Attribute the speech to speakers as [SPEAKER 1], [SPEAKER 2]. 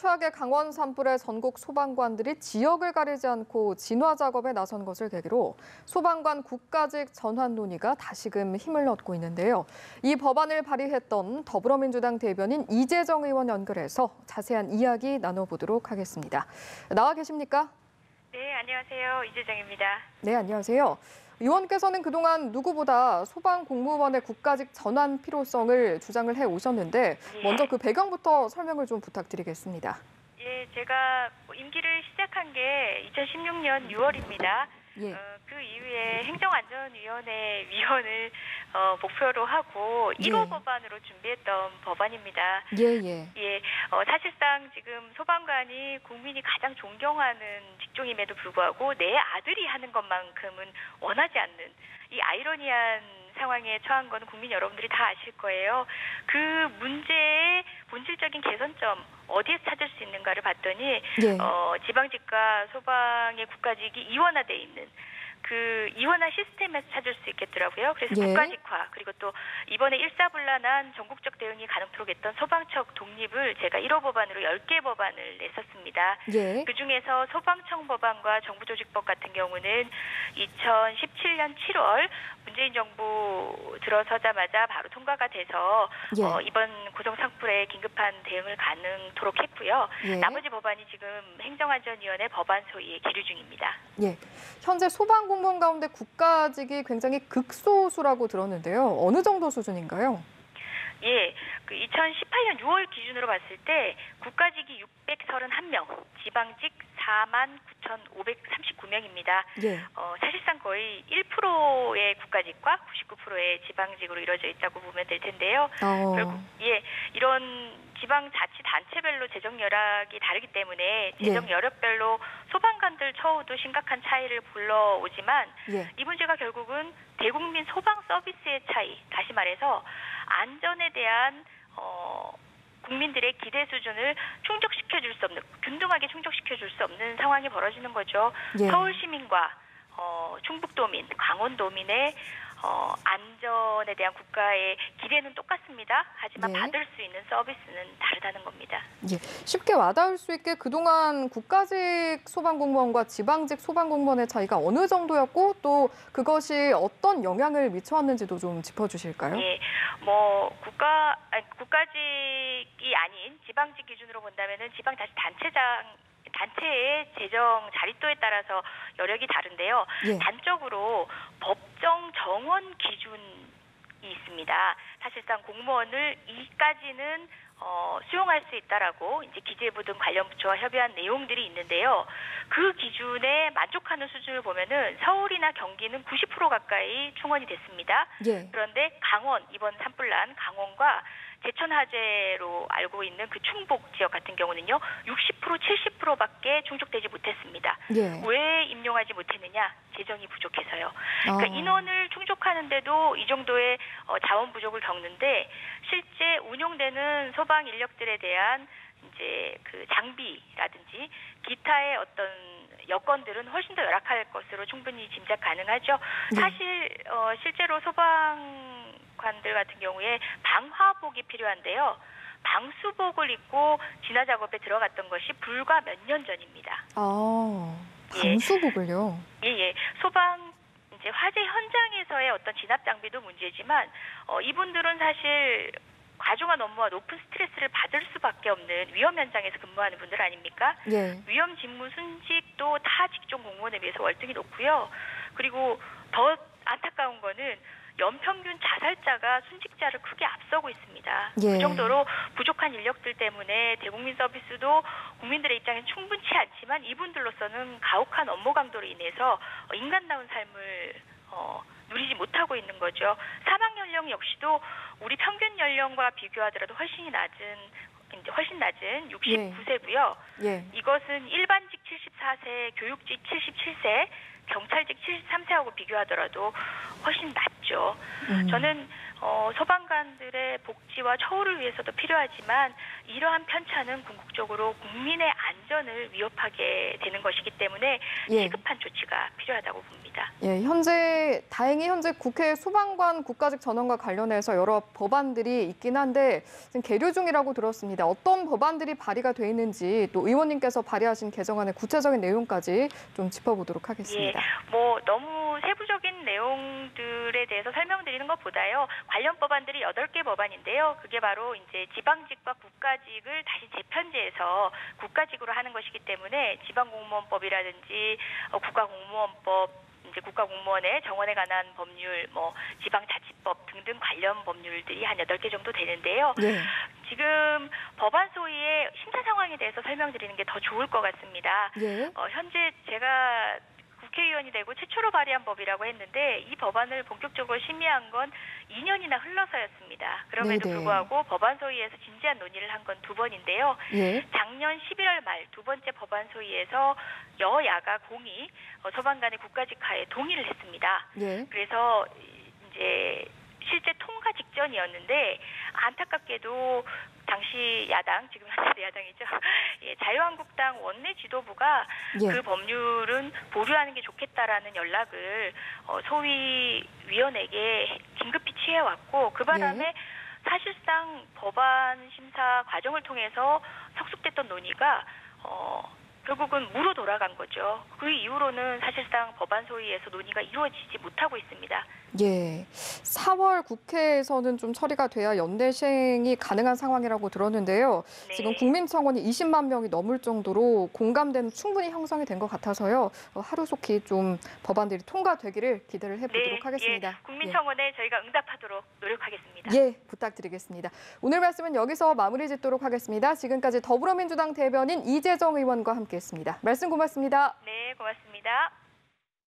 [SPEAKER 1] 최악의 강원 산불에 전국 소방관들이 지역을 가리지 않고 진화 작업에 나선 것을 계기로 소방관 국가직 전환 논의가 다시금 힘을 얻고 있는데요. 이 법안을 발의했던 더불어민주당 대변인 이재정 의원 연결해서 자세한 이야기 나눠보도록 하겠습니다. 나와 계십니까?
[SPEAKER 2] 네, 안녕하세요. 이재정입니다.
[SPEAKER 1] 네, 안녕하세요. 의원께서는 그동안 누구보다 소방 공무원의 국가직 전환 필요성을 주장을 해오셨는데 먼저 그 배경부터 설명을 좀 부탁드리겠습니다.
[SPEAKER 2] 예, 제가 임기를 시작한 게 2016년 6월입니다.
[SPEAKER 1] 예.
[SPEAKER 2] 그 이후에 행정안전위원회 위원을 목표로 하고 1호 법안으로 준비했던 법안입니다.
[SPEAKER 1] 예.
[SPEAKER 2] 사실상 지금 소방관이 국민이 가장 존경하는 직종임에도 불구하고 내 아들이 하는 것만큼은 원하지 않는 이 아이러니한 상황에 처한 건 국민 여러분들이 다 아실 거예요. 그 문제의 본질적인 개선점 어디에 찾을 수 있는가를 봤더니 지방직과 소방의 국가직이 이원화돼 있는 그 이원화 시스템에서 찾을 수 있겠더라고요. 그래서 국가직화 그리고 또 이번에 일사불란한 전국적 대응이 가능토록 했던 소방청 독립을 제가 1호 법안으로 10개 법안을 냈었습니다. 그중에서 소방청 법안과 정부조직법 같은 경우는 2017년 7월 문재인 정부 들어서자마자 바로 통과가 돼서 이번 고성산불에 긴급한 대응을 가능토록 했고요. 나머지 법안이 지금 행정안전위원회 법안 소위에 계류 중입니다.
[SPEAKER 1] 현재 소방공무원 가운데 국가직이 굉장히 극소수라고 들었는데요. 어느 정도 수준인가요?
[SPEAKER 2] 그 2018년 6월 기준으로 봤을 때 국가직이 631명, 지방직 49,539명입니다. 사실상 거의 1%의 국가직과 99%의 지방직으로 이루어져 있다고 보면 될 텐데요. 결국 이런 지방자치단체별로 재정 여력이 다르기 때문에 재정 여력별로 소방관들 처우도 심각한 차이를 불러오지만 이 문제가 결국은 대국민 소방 서비스의 차이, 다시 말해서 안전에 대한 국민들의 기대 수준을 충족시켜줄 수 없는, 균등하게 충족시켜줄 수 없는 상황이 벌어지는 거죠. 서울 시민과 충북도민, 강원도민의 안전에 대한 국가의 기대는 똑같습니다. 하지만 받을 수 있는 서비스는 다르다는 겁니다.
[SPEAKER 1] 쉽게 와닿을 수 있게 그동안 국가직 소방공무원과 지방직 소방공무원의 차이가 어느 정도였고 또 그것이 어떤 영향을 미쳐왔는지도 좀 짚어주실까요?
[SPEAKER 2] 국가직이 아닌 지방직 기준으로 본다면은 단체의 재정 자립도에 따라서 여력이 다른데요. 단적으로 법정 정원 기준이 있습니다. 사실상 공무원을 이까지는 수용할 수 있다라고 이제 기재부 등 관련 부처와 협의한 내용들이 있는데요. 그 기준에 만족하는 수준을 보면은 서울이나 경기는 90% 가까이 충원이 됐습니다. 그런데 강원, 이번 산불난 강원과 제천화재로 알고 있는 그 충북 지역 같은 경우는요, 60%, 70%밖에 충족되지 못했습니다. 왜 임용하지 못했느냐? 재정이 부족해서요. 그러니까 인원을 충족하는데도 이 정도의 자원 부족을 겪는데 실제 운용되는 소방 인력들에 대한 이제 그 장비라든지 기타의 어떤 여건들은 훨씬 더 열악할 것으로 충분히 짐작 가능하죠. 사실 실제로 소방관들 같은 경우에 방화복이 필요한데요. 방수복을 입고 진화 작업에 들어갔던 것이 불과 몇 년 전입니다.
[SPEAKER 1] 방수복을요?
[SPEAKER 2] 소방 이제 화재 현장에서의 어떤 진압 장비도 문제지만 이분들은 사실 과중한 업무와 높은 스트레스를 받을 수밖에 없는 위험 현장에서 근무하는 분들 아닙니까? 위험 직무 순직도 타 직종 공무원에 비해서 월등히 높고요. 그리고 더 안타까운 거는 연평균 자살자가 순직자를 크게 앞서고 있습니다. 그 정도로 부족한 인력들 때문에 대국민 서비스도 국민들의 입장에서 충분치 않지만 이분들로서는 가혹한 업무 강도로 인해서 인간다운 삶을 누리지 못하고 있는 거죠. 사망 연령 역시도 우리 평균 연령과 비교하더라도 훨씬 낮은 69세고요. 이것은 일반직 74세, 교육직 77세, 경찰직 73세하고 비교하더라도 훨씬 낮죠. 저는 소방관들의 복지와 처우를 위해서도 필요하지만 이러한 편차는 궁극적으로 국민의 안전 안전을 위협하게 되는 것이기 때문에
[SPEAKER 1] 예.
[SPEAKER 2] 시급한 조치가 필요하다고 봅니다.
[SPEAKER 1] 예, 다행히 현재 국회 소방관 국가직 전원과 관련해서 여러 법안들이 있긴 한데 지금 계류 중이라고 들었습니다. 어떤 법안들이 발의가 돼 있는지 또 의원님께서 발의하신 개정안의 구체적인 내용까지 좀 짚어보도록 하겠습니다.
[SPEAKER 2] 예, 너무 세부적인 내용들에 대해서 설명드리는 것보다요. 관련 법안들이 8개 법안인데요. 그게 바로 이제 지방직과 국가직을 다시 재편제해서 국가직으로 하는 것이기 때문에 지방공무원법이라든지 국가공무원법, 이제 국가공무원의 정원에 관한 법률, 지방자치법 등등 관련 법률들이 한 8개 정도 되는데요.
[SPEAKER 1] 네.
[SPEAKER 2] 지금 법안 소위의 심사 상황에 대해서 설명드리는 게 더 좋을 것 같습니다.
[SPEAKER 1] 예.
[SPEAKER 2] 현재 제가 국회의원이 되고 최초로 발의한 법이라고 했는데 이 법안을 본격적으로 심의한 건 2년이나 흘러서였습니다. 그럼에도
[SPEAKER 1] 네네.
[SPEAKER 2] 불구하고 법안 소위에서 진지한 논의를 한 건 2번인데요.
[SPEAKER 1] 예.
[SPEAKER 2] 작년 11월 말 2번째 법안 소위에서 여야가 공히 소방관의 국가직 하에 동의를 했습니다.
[SPEAKER 1] 예.
[SPEAKER 2] 그래서 이제 실제 통과 직전이었는데 안타깝게도 당시 야당, 지금 현재 야당이죠. 예, 자유한국당 원내 지도부가
[SPEAKER 1] 예.
[SPEAKER 2] 그 법률은 보류하는 게 좋겠다라는 연락을 소위위원에게 긴급히 취해왔고 그 바람에 사실상 법안 심사 과정을 통해서 석숙됐던 논의가 결국은 무로 돌아간 거죠. 그 이후로는 사실상 법안 소위에서 논의가 이루어지지 못하고 있습니다.
[SPEAKER 1] 예. 4월 국회에서는 좀 처리가 돼야 연내 시행이 가능한 상황이라고 들었는데요.
[SPEAKER 2] 네.
[SPEAKER 1] 지금 국민청원이 20만 명이 넘을 정도로 공감대는 충분히 형성이 된 것 같아서요. 하루속히 좀 법안들이 통과되기를 기대를 해보도록 하겠습니다.
[SPEAKER 2] 예, 국민청원에 저희가 응답하도록 노력하겠습니다.
[SPEAKER 1] 예, 부탁드리겠습니다. 오늘 말씀은 여기서 마무리 짓도록 하겠습니다. 지금까지 더불어민주당 대변인 이재정 의원과 함께했습니다. 말씀 고맙습니다.
[SPEAKER 2] 네, 고맙습니다.